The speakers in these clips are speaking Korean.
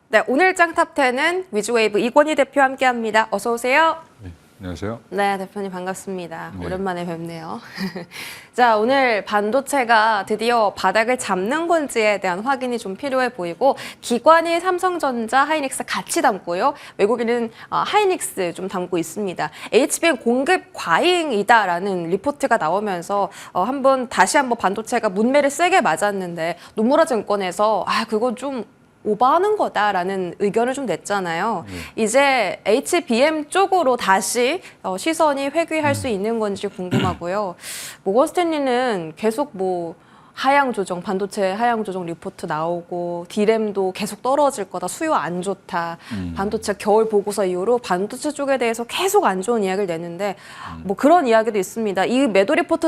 네, 오늘 장 탑10은 위즈웨이브 이권희 대표 함께합니다. 어서 오세요. 네, 안녕하세요. 네, 대표님 반갑습니다. 네. 오랜만에 뵙네요. 자, 오늘 반도체가 드디어 바닥을 잡는 건지에 대한 확인이 좀 필요해 보이고 기관이 삼성전자, 하이닉스 같이 담고요. 외국인은 하이닉스 좀 담고 있습니다. HBM 공급 과잉이다라는 리포트가 나오면서 다시 한번 반도체가 문매를 세게 맞았는데 노무라 증권에서 그거 좀 오버하는 거다라는 의견을 좀 냈잖아요. 이제 HBM 쪽으로 다시 시선이 회귀할 수 있는 건지 궁금하고요. 모건 스탠리는 계속 하향 조정, 반도체 하향 조정 리포트 나오고 디램도 계속 떨어질 거다, 수요 안 좋다. 반도체 겨울 보고서 이후로 반도체 쪽에 대해서 계속 안 좋은 이야기를 내는데 그런 이야기도 있습니다. 이 매도 리포트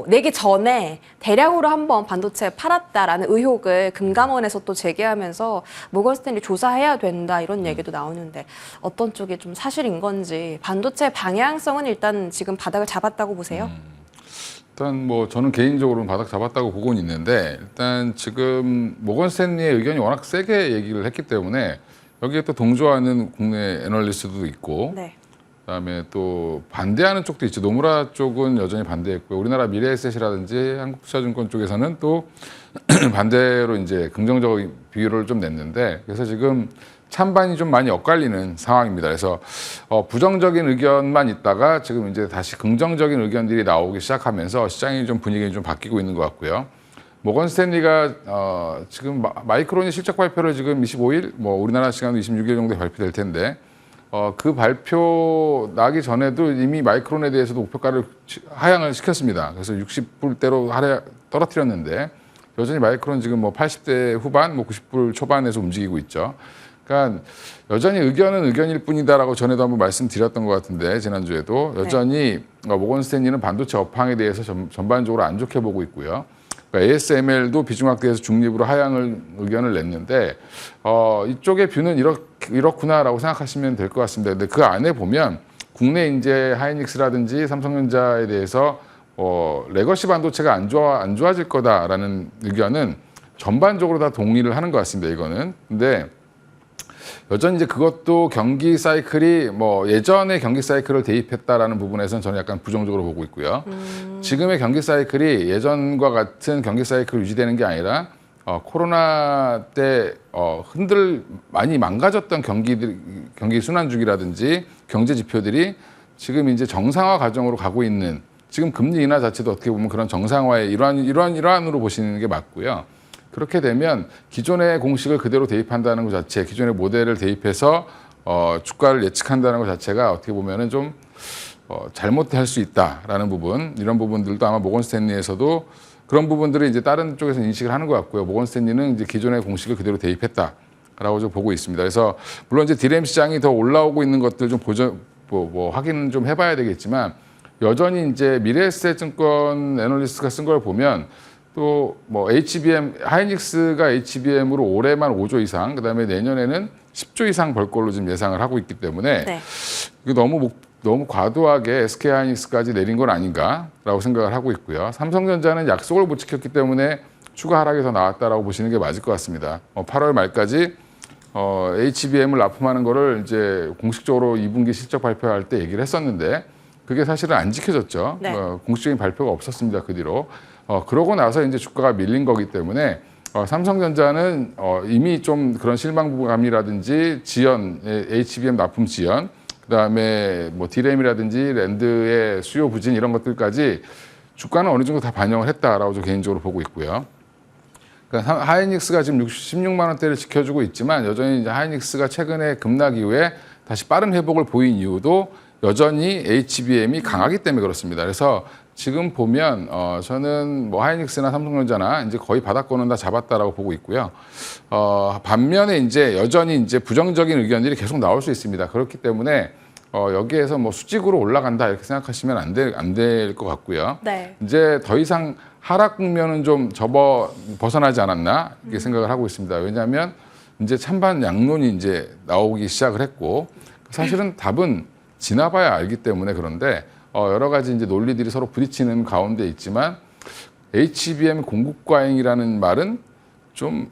내기 전에 대량으로 한번 반도체 팔았다라는 의혹을 금감원에서 또 제기하면서 모건 스탠리 조사해야 된다 이런 얘기도 나오는데 어떤 쪽이 좀 사실인 건지 반도체 방향성은 일단 지금 바닥을 잡았다고 보세요? 일단 저는 개인적으로는 바닥 잡았다고 보고는 있는데 일단 지금 모건 스탠리의 의견이 워낙 세게 얘기를 했기 때문에 여기에 또 동조하는 국내 애널리스트도 있고 네. 그다음에 또 반대하는 쪽도 있죠. 노무라 쪽은 여전히 반대했고요. 우리나라 미래에셋이라든지 한국투자증권 쪽에서는 또 반대로 이제 긍정적인 비율을 좀 냈는데 그래서 지금 찬반이 좀 많이 엇갈리는 상황입니다. 그래서 부정적인 의견만 있다가 지금 이제 다시 긍정적인 의견들이 나오기 시작하면서 시장이 좀 분위기가 좀 바뀌고 있는 것 같고요. 모건 스탠리가 지금 마이크론이 실적 발표를 지금 25일, 우리나라 시간으로 26일 정도에 발표될 텐데 그 발표 나기 전에도 이미 마이크론에 대해서도 목표가를 하향을 시켰습니다. 그래서 60불대로 떨어뜨렸는데 여전히 마이크론 지금 80대 후반, 90불 초반에서 움직이고 있죠. 그러니까 여전히 의견은 의견일 뿐이다라고 전에도 한번 말씀드렸던 것 같은데 지난주에도 여전히 모건 스탠리는 반도체 업황에 대해서 전반적으로 안 좋게 보고 있고요. 그러니까 ASML도 비중확대해서 중립으로 하향을 의견을 냈는데 이쪽의 뷰는 이렇구나라고 생각하시면 될 것 같습니다. 근데 그 안에 보면 국내 이제 하이닉스라든지 삼성전자에 대해서 레거시 반도체가 안 좋아질 거다라는 의견은 전반적으로 다 동의를 하는 것 같습니다. 이거는. 근데 여전히 이제 그것도 경기 사이클이 예전의 경기 사이클을 대입했다라는 부분에서는 저는 약간 부정적으로 보고 있고요. 지금의 경기 사이클이 예전과 같은 경기 사이클 유지되는 게 아니라 코로나 때 많이 망가졌던 경기 순환주기라든지 경제 지표들이 지금 이제 정상화 과정으로 가고 있는 지금 금리 인하 자체도 어떻게 보면 그런 정상화의 일환으로 보시는 게 맞고요. 그렇게 되면 기존의 공식을 그대로 대입한다는 것 자체, 기존의 모델을 대입해서 주가를 예측한다는 것 자체가 어떻게 보면은 좀 잘못할 수 있다라는 부분, 이런 부분들도 아마 모건 스탠리에서도 그런 부분들을 이제 다른 쪽에서 인식을 하는 것 같고요. 모건 스탠리는 이제 기존의 공식을 그대로 대입했다라고 좀 보고 있습니다. 그래서 물론 이제 디램 시장이 더 올라오고 있는 것들 좀 확인은 좀 해봐야 되겠지만 여전히 이제 미래에셋증권 애널리스트가 쓴 걸 보면 또 HBM, 하이닉스가 HBM으로 올해만 5조 이상, 그다음에 내년에는 10조 이상 벌 걸로 지금 예상을 하고 있기 때문에 이게 너무 과도하게 SK 하이닉스까지 내린 건 아닌가라고 생각을 하고 있고요. 삼성전자는 약속을 못 지켰기 때문에 추가 하락이 더 나왔다라고 보시는 게 맞을 것 같습니다. 8월 말까지 HBM을 납품하는 거를 이제 공식적으로 2분기 실적 발표할 때 얘기를 했었는데 그게 사실은 안 지켜졌죠. 네. 공식적인 발표가 없었습니다. 그 뒤로. 그러고 나서 이제 주가가 밀린 거기 때문에 삼성전자는 이미 좀 그런 실망감이라든지 지연, HBM 납품 지연, 그다음에 디램이라든지 랜드의 수요 부진 이런 것들까지 주가는 어느 정도 다 반영을 했다라고 저 개인적으로 보고 있고요. 그러니까 하이닉스가 지금 16만 원대를 지켜주고 있지만 여전히 이제 하이닉스가 최근에 급락 이후에 다시 빠른 회복을 보인 이유도 여전히 HBM이 강하기 때문에 그렇습니다. 그래서 지금 보면 저는 하이닉스나 삼성전자나 이제 거의 바닥권은 다 잡았다라고 보고 있고요. 반면에 이제 여전히 이제 부정적인 의견들이 계속 나올 수 있습니다. 그렇기 때문에 여기에서 수직으로 올라간다 이렇게 생각하시면 안 될 것 같고요. 네. 이제 더 이상 하락 국면은 좀 벗어나지 않았나 이렇게 생각을 하고 있습니다. 왜냐하면 이제 찬반 양론이 이제 나오기 시작을 했고 사실은 답은 지나봐야 알기 때문에 그런데 여러 가지 이제 논리들이 서로 부딪히는 가운데 있지만 HBM 공급 과잉이라는 말은 좀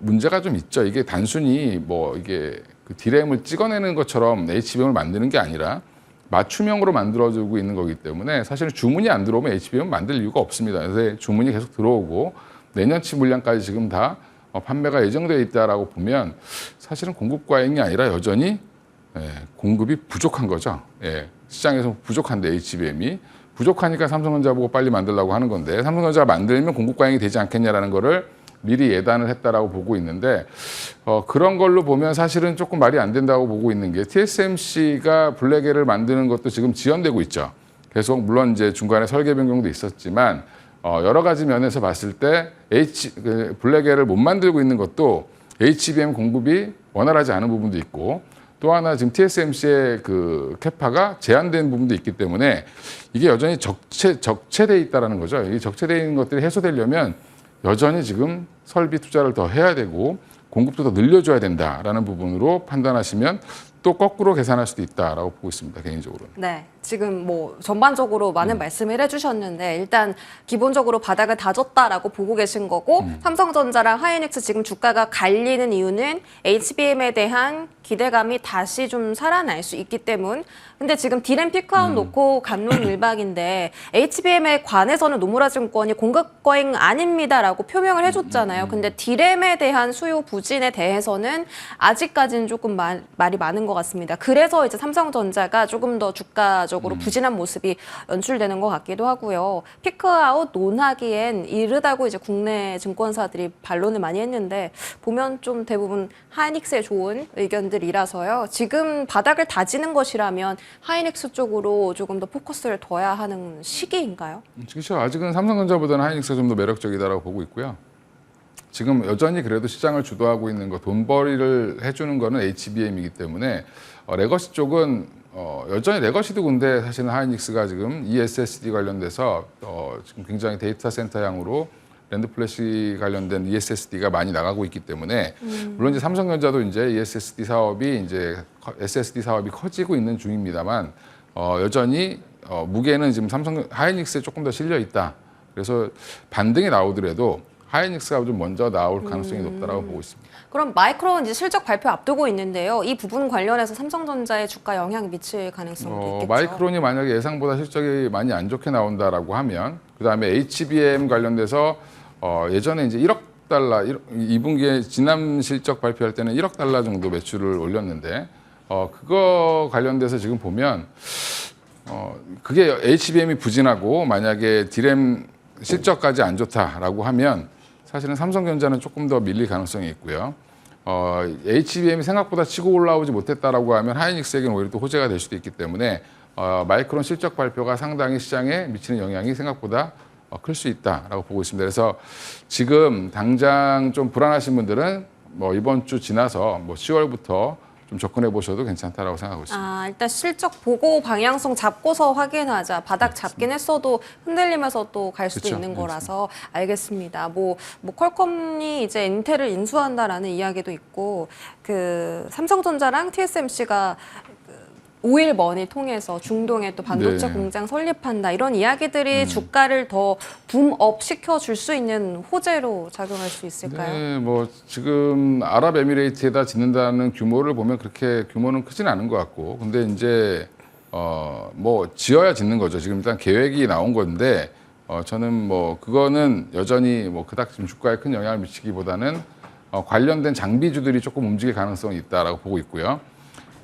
문제가 좀 있죠. 이게 단순히 뭐 이게 그 디램을 찍어내는 것처럼 HBM을 만드는 게 아니라 맞춤형으로 만들어주고 있는 거기 때문에 사실은 주문이 안 들어오면 HBM 만들 이유가 없습니다. 그래서 주문이 계속 들어오고 내년치 물량까지 지금 다 판매가 예정되어 있다라고 보면 사실은 공급 과잉이 아니라 여전히 공급이 부족한 거죠. 시장에서 부족한데 HBM이 부족하니까 삼성전자 보고 빨리 만들려고 하는 건데 삼성전자가 만들면 공급 과잉이 되지 않겠냐라는 거를 미리 예단을 했다라고 보고 있는데 그런 걸로 보면 사실은 조금 말이 안 된다고 보고 있는 게 TSMC가 블랙에를 만드는 것도 지금 지연되고 있죠. 계속 물론 이제 중간에 설계 변경도 있었지만 여러 가지 면에서 봤을 때 블랙에를 못 만들고 있는 것도 HBM 공급이 원활하지 않은 부분도 있고 또 하나 지금 TSMC의 그 캐파가 제한된 부분도 있기 때문에 이게 여전히 적체돼 있다라는 거죠. 이 적체돼 있는 것들이 해소되려면 여전히 지금 설비 투자를 더 해야 되고 공급도 더 늘려줘야 된다라는 부분으로 판단하시면 또 거꾸로 계산할 수도 있다라고 보고 있습니다. 개인적으로는. 네, 지금 뭐 전반적으로 많은 말씀을 해주셨는데 일단 기본적으로 바닥을 다졌다라고 보고 계신 거고 삼성전자랑 하이닉스 지금 주가가 갈리는 이유는 HBM에 대한 기대감이 다시 좀 살아날 수 있기 때문. 근데 지금 디램 피크아웃 놓고 갑론일박인데 HBM에 관해서는 노무라증권이 공급 과잉 아닙니다라고 표명을 해줬잖아요. 근데 디램에 대한 수요 부진에 대해서는 아직까지는 조금 말이 많은 것 같습니다. 그래서 이제 삼성전자가 조금 더 주가적으로 부진한 모습이 연출되는 것 같기도 하고요. 피크아웃 논하기엔 이르다고 이제 국내 증권사들이 반론을 많이 했는데 보면 좀 대부분 하이닉스에 좋은 의견들이라서요. 지금 바닥을 다지는 것이라면 하이닉스 쪽으로 조금 더 포커스를 둬야 하는 시기인가요? 그렇죠. 아직은 삼성전자보다는 하이닉스가 좀 더 매력적이다라고 보고 있고요. 지금 여전히 그래도 시장을 주도하고 있는 거 돈벌이를 해주는 거는 HBM이기 때문에 레거시 쪽은 여전히 레거시도 근데 사실은 하이닉스가 지금 ESSD 관련돼서 지금 굉장히 데이터 센터 향으로 랜드 플래시 관련된 ESSD가 많이 나가고 있기 때문에 물론 이제 삼성전자도 이제 ESSD 사업이 이제 SSD 사업이 커지고 있는 중입니다만 여전히 무게는 지금 삼성 하이닉스에 조금 더 실려 있다. 그래서 반등이 나오더라도 하이닉스가 좀 먼저 나올 가능성이 높다라고 보고 있습니다. 그럼 마이크론 이제 실적 발표 앞두고 있는데요. 이 부분 관련해서 삼성전자의 주가 영향 미칠 가능성도 있겠죠. 마이크론이 만약에 예상보다 실적이 많이 안 좋게 나온다라고 하면 그다음에 HBM 관련돼서 예전에 이제 1억 달러 2분기에 지난 실적 발표할 때는 1억 달러 정도 매출을 올렸는데 그거 관련돼서 지금 보면 그게 HBM이 부진하고 만약에 디램 실적까지 안 좋다라고 하면 사실은 삼성전자는 조금 더 밀릴 가능성이 있고요. HBM이 생각보다 치고 올라오지 못했다라고 하면 하이닉스에게는 오히려 또 호재가 될 수도 있기 때문에 마이크론 실적 발표가 상당히 시장에 미치는 영향이 생각보다 클 수 있다라고 보고 있습니다. 그래서 지금 당장 좀 불안하신 분들은 뭐 이번 주 지나서 뭐 10월부터 좀 접근해 보셔도 괜찮다라고 생각하고 있습니다. 일단 실적 보고 방향성 잡고서 확인하자. 바닥 잡긴 했어도 흔들리면서 또 갈 수도 그쵸, 있는 거라서 알겠습니다. 뭐 퀄컴이 이제 인텔을 인수한다라는 이야기도 있고 그 삼성전자랑 TSMC가 5일 머니 통해서 중동에 또 반도체 네. 공장 설립한다 이런 이야기들이 주가를 더 붐업 시켜줄 수 있는 호재로 작용할 수 있을까요? 네, 뭐 지금 아랍에미레이트에다 짓는다는 규모를 보면 그렇게 규모는 크지는 않은 것 같고, 근데 이제 뭐 지어야 짓는 거죠. 지금 일단 계획이 나온 건데 저는 뭐 그거는 여전히 뭐 그닥 지금 주가에 큰 영향을 미치기보다는 관련된 장비주들이 조금 움직일 가능성이 있다라고 보고 있고요.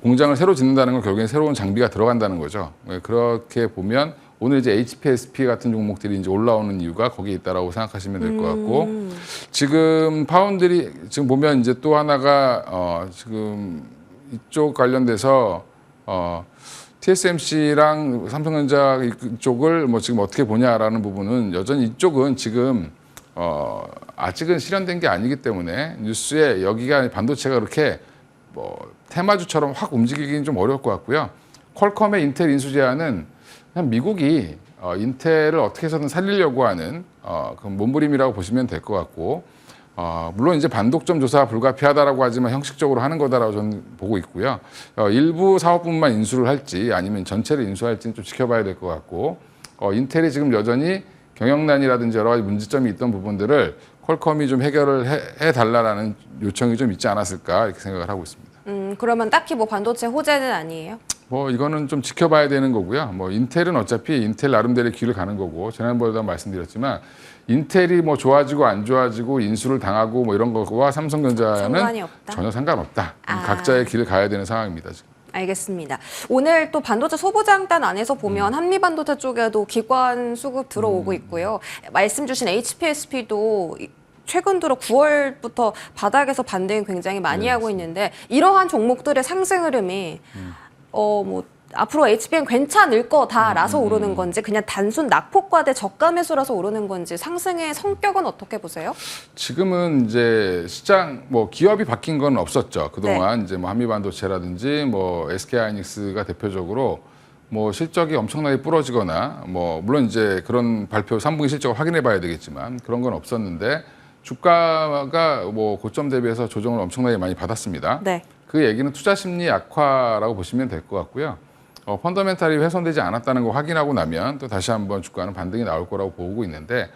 공장을 새로 짓는다는 건 결국엔 새로운 장비가 들어간다는 거죠. 그렇게 보면 오늘 이제 HPSP 같은 종목들이 이제 올라오는 이유가 거기에 있다라고 생각하시면 될 것 같고, 지금 파운드리 지금 보면 이제 또 하나가 지금 이쪽 관련돼서 TSMC랑 삼성전자 이쪽을 뭐 지금 어떻게 보냐라는 부분은 여전히 이쪽은 지금 아직은 실현된 게 아니기 때문에 뉴스에 여기가 반도체가 그렇게 뭐 테마주처럼 확 움직이기는 좀 어려울 것 같고요. 퀄컴의 인텔 인수 제안은 그냥 미국이 인텔을 어떻게 해서든 살리려고 하는 그 몸부림이라고 보시면 될 것 같고, 물론 이제 반독점 조사 불가피하다라고 하지만 형식적으로 하는 거다라고 저는 보고 있고요. 일부 사업부만 인수를 할지 아니면 전체를 인수할지는 좀 지켜봐야 될 것 같고, 인텔이 지금 여전히 경영난이라든지 여러 가지 문제점이 있던 부분들을 퀄컴이 좀 해결을 해달라라는 요청이 좀 있지 않았을까 이렇게 생각을 하고 있습니다. 그러면 딱히 뭐 반도체 호재는 아니에요? 뭐 이거는 좀 지켜봐야 되는 거고요. 뭐 인텔은 어차피 인텔 나름대로의 길을 가는 거고 지난번에도 말씀드렸지만 인텔이 뭐 좋아지고 안 좋아지고 인수를 당하고 뭐 이런 거와 상관이 삼성전자는 없다. 전혀 상관없다. 아. 각자의 길을 가야 되는 상황입니다. 지금. 알겠습니다. 오늘 또 반도체 소부장단 안에서 보면 한미반도체 쪽에도 기관 수급 들어오고 있고요. 말씀 주신 HPSP도 최근 들어 9월부터 바닥에서 반등 굉장히 많이 네, 하고 있는데 이러한 종목들의 상승 흐름이 뭐 앞으로 HBM 괜찮을 거다라서 오르는 건지 그냥 단순 낙폭과대 저가 매수라서 오르는 건지 상승의 성격은 어떻게 보세요? 지금은 이제 시장 뭐 기업이 바뀐 건 없었죠. 그동안 이제 뭐 한미반도체라든지 뭐 SK하이닉스가 대표적으로 뭐 실적이 엄청나게 부러지거나 뭐 물론 이제 그런 발표 3분기 실적을 확인해 봐야 되겠지만 그런 건 없었는데 주가가 뭐 고점 대비해서 조정을 엄청나게 많이 받았습니다. 네. 그 얘기는 투자 심리 악화라고 보시면 될 것 같고요. 펀더멘탈이 훼손되지 않았다는 거 확인하고 나면 또 다시 한번 주가는 반등이 나올 거라고 보고 있는데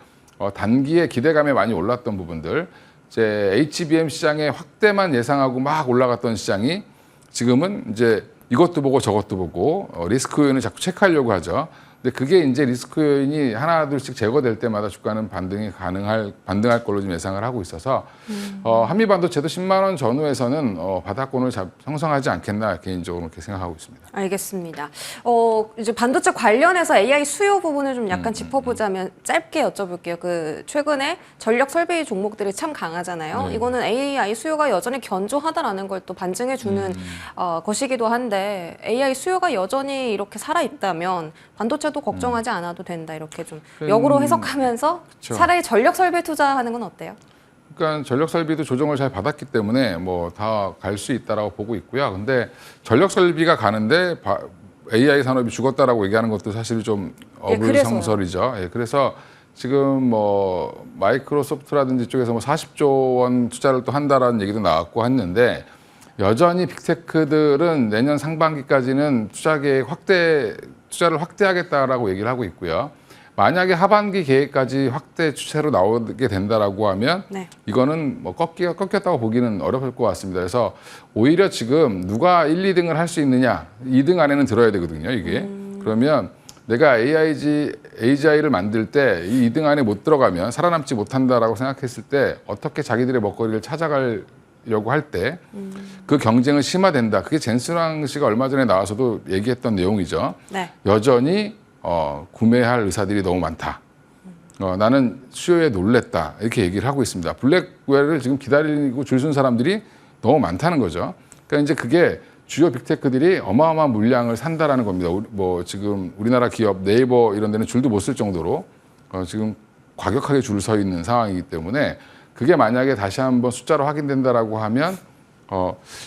단기에 기대감에 많이 올랐던 부분들 이제 HBM 시장의 확대만 예상하고 막 올라갔던 시장이 지금은 이제 이것도 보고 저것도 보고 리스크 요인을 자꾸 체크하려고 하죠. 근데 그게 이제 리스크 요인이 하나둘씩 제거될 때마다 주가는 반등할 걸로 좀 예상을 하고 있어서 한미반도체도 10만 원 전후에서는 바닥권을 형성하지 않겠나 개인적으로 그렇게 생각하고 있습니다. 알겠습니다. 이제 반도체 관련해서 AI 수요 부분을 좀 약간 짚어보자면 짧게 여쭤볼게요. 그 최근에 전력 설비 종목들이 참 강하잖아요. 네. 이거는 AI 수요가 여전히 견조하다라는 걸 또 반증해주는 것이기도 한데 AI 수요가 여전히 이렇게 살아 있다면 반도체도 걱정하지 않아도 된다 이렇게 좀 역으로 해석하면서 그쵸. 차라리 전력 설비 투자하는 건 어때요? 그러니까 전력 설비도 조정을 잘 받았기 때문에 뭐 다 갈 수 있다라고 보고 있고요. 근데 전력 설비가 가는데 AI 산업이 죽었다라고 얘기하는 것도 사실 좀 어불성설이죠. 예, 그래서 지금 뭐 마이크로소프트라든지 쪽에서 뭐 40조 원 투자를 또 한다라는 얘기도 나왔고 했는데 여전히 빅테크들은 내년 상반기까지는 투자를 확대하겠다라고 얘기를 하고 있고요. 만약에 하반기 계획까지 확대 추세로 나오게 된다라고 하면 네. 이거는 뭐 꺾였다고 보기는 어려울 것 같습니다. 그래서 오히려 지금 누가 1, 2등을 할 수 있느냐 2등 안에는 들어야 되거든요. 이게 그러면 내가 AGI를 만들 때 이 2등 안에 못 들어가면 살아남지 못한다라고 생각했을 때 어떻게 자기들의 먹거리를 찾아가려고 할 때 그 경쟁은 심화된다. 그게 젠스랑 씨가 얼마 전에 나와서도 얘기했던 내용이죠. 네. 여전히 구매할 의사들이 너무 많다. 나는 수요에 놀랬다. 이렇게 얘기를 하고 있습니다. 블랙웨어를 지금 기다리고 줄 선 사람들이 너무 많다는 거죠. 그러니까 이제 그게 주요 빅테크들이 어마어마한 물량을 산다라는 겁니다. 뭐 지금 우리나라 기업 네이버 이런 데는 줄도 못 쓸 정도로 지금 과격하게 줄 서 있는 상황이기 때문에 그게 만약에 다시 한번 숫자로 확인된다라고 하면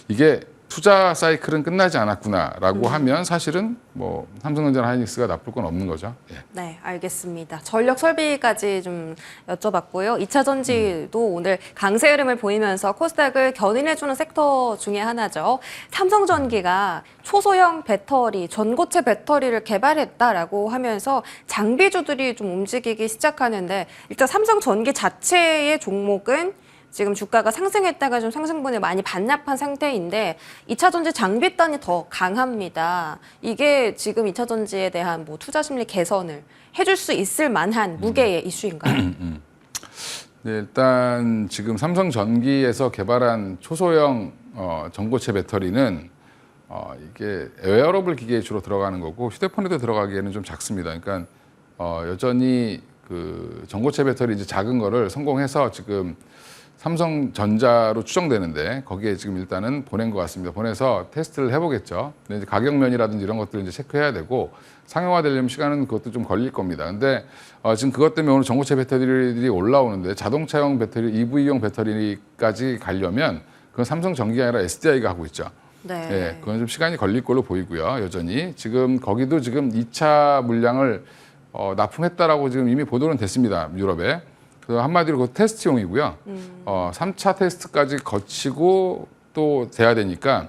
이게 투자 사이클은 끝나지 않았구나라고 하면 사실은 뭐 삼성전자 하이닉스가 나쁠 건 없는 거죠. 예. 네, 알겠습니다. 전력 설비까지 좀 여쭤봤고요. 2차 전지도 오늘 강세 흐름을 보이면서 코스닥을 견인해주는 섹터 중에 하나죠. 삼성전기가 초소형 배터리, 전고체 배터리를 개발했다라고 하면서 장비주들이 좀 움직이기 시작하는데 일단 삼성전기 자체의 종목은 지금 주가가 상승했다가 좀 상승분을 많이 반납한 상태인데 2차 전지 장비단이 더 강합니다. 이게 지금 2차 전지에 대한 뭐 투자 심리 개선을 해줄 수 있을 만한 무게의 이슈인가요? 네, 일단 지금 삼성전기에서 개발한 초소형 전고체 배터리는 이게 웨어러블 기계에 주로 들어가는 거고 휴대폰에도 들어가기에는 좀 작습니다. 그러니까 여전히 그 전고체 배터리 이제 작은 거를 성공해서 지금 삼성전자로 추정되는데 거기에 지금 일단은 보낸 것 같습니다. 보내서 테스트를 해보겠죠. 근데 이제 가격면이라든지 이런 것들을 이제 체크해야 되고 상용화되려면 시간은 그것도 좀 걸릴 겁니다. 근데 지금 그것 때문에 오늘 전고체 배터리들이 올라오는데 자동차용 배터리, EV용 배터리까지 가려면 그건 삼성전기가 아니라 SDI가 하고 있죠. 네. 예, 그건 좀 시간이 걸릴 걸로 보이고요. 여전히 지금 거기도 지금 2차 물량을 납품했다라고 지금 이미 보도는 됐습니다. 유럽에. 그 한마디로 그 테스트용이고요. 3차 테스트까지 거치고 또 돼야 되니까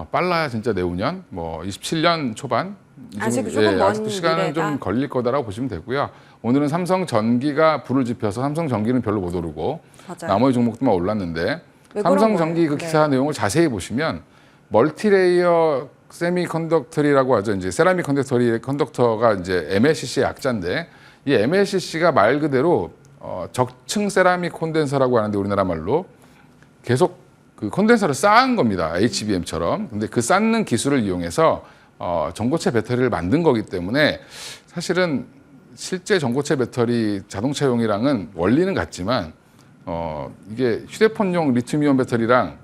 빨라야 진짜 내후년, 뭐 27년 초반. 아직 조금 먼 아직도 시간은 미래다. 좀 걸릴 거다라고 보시면 되고요. 오늘은 삼성전기가 불을 지펴서 삼성전기는 별로 못 오르고 맞아요. 나머지 종목들만 올랐는데 왜 그런 삼성전기 그 거예요? 기사 내용을 자세히 보시면 멀티레이어 세미컨덕터리라고 하죠. 이제 세라믹 컨덕터가 이제 MLCC의 약자인데 이 MLCC가 말 그대로 적층 세라믹 콘덴서라고 하는데 우리나라 말로 계속 그 콘덴서를 쌓은 겁니다. HBM처럼. 근데 그 쌓는 기술을 이용해서 전고체 배터리를 만든 거기 때문에 사실은 실제 전고체 배터리 자동차용이랑은 원리는 같지만 이게 휴대폰용 리튬이온 배터리랑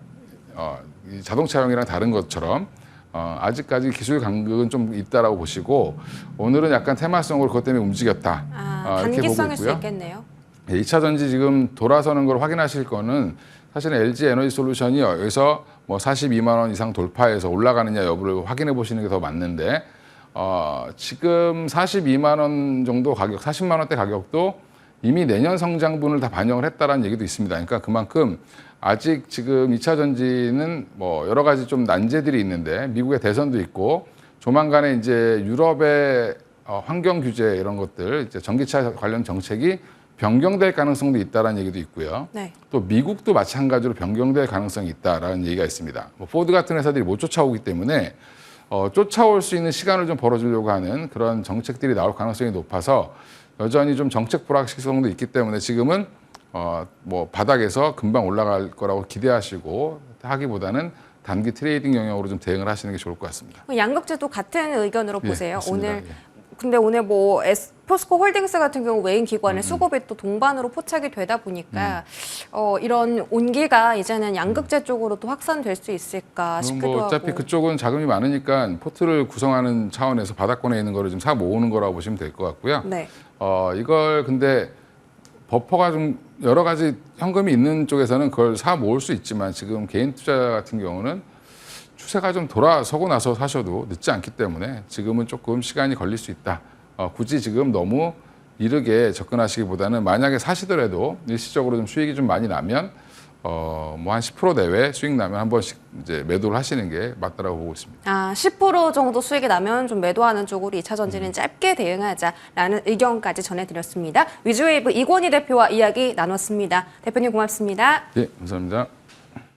이 자동차용이랑 다른 것처럼 아직까지 기술 간극은 좀 있다라고 보시고 오늘은 약간 테마성으로 그것 때문에 움직였다. 이렇게 보고 단기성일 수 있고요. 있겠네요. 2차 전지 지금 돌아서는 걸 확인하실 거는 사실은 LG 에너지 솔루션이 여기서 뭐 42만 원 이상 돌파해서 올라가느냐 여부를 확인해 보시는 게 더 맞는데 지금 42만 원 정도 가격, 40만 원대 가격도 이미 내년 성장분을 다 반영을 했다라는 얘기도 있습니다. 그러니까 그만큼 아직 지금 2차 전지는 뭐 여러 가지 좀 난제들이 있는데 미국의 대선도 있고 조만간에 이제 유럽의 환경 규제 이런 것들 이제 전기차 관련 정책이 변경될 가능성도 있다라는 얘기도 있고요. 네. 또 미국도 마찬가지로 변경될 가능성이 있다라는 얘기가 있습니다. 뭐 포드 같은 회사들이 못 쫓아오기 때문에 쫓아올 수 있는 시간을 좀 벌어주려고 하는 그런 정책들이 나올 가능성이 높아서 여전히 좀 정책 불확실성도 있기 때문에 지금은 뭐 바닥에서 금방 올라갈 거라고 기대하시고 하기보다는 단기 트레이딩 영역으로 좀 대응을 하시는 게 좋을 것 같습니다. 양극재도 같은 의견으로 예, 보세요. 맞습니다. 오늘 예. 근데 오늘 뭐 포스코 홀딩스 같은 경우 외인 음, 기관의 수급이 또 동반으로 포착이 되다 보니까 이런 온기가 이제는 양극재 쪽으로 또 확산될 수 있을까 싶기도 뭐 어차피 하고. 그쪽은 자금이 많으니까 포트를 구성하는 차원에서 바닥권에 있는 거를 좀 사 모으는 거라고 보시면 될 것 같고요. 네. 이걸 근데 버퍼가 좀 여러 가지 현금이 있는 쪽에서는 그걸 사 모을 수 있지만 지금 개인 투자 같은 경우는 추세가 좀 돌아서고 나서 사셔도 늦지 않기 때문에 지금은 조금 시간이 걸릴 수 있다. 굳이 지금 너무 이르게 접근하시기보다는 만약에 사시더라도 일시적으로 좀 수익이 좀 많이 나면 뭐 한 10% 내외 수익 나면 한 번씩 이제 매도를 하시는 게 맞다라고 보고 있습니다. 10% 정도 수익이 나면 좀 매도하는 쪽으로 2차 전지는 짧게 대응하자라는 의견까지 전해드렸습니다. 위즈웨이브 이권희 대표와 이야기 나눴습니다. 대표님 고맙습니다. 네, 감사합니다.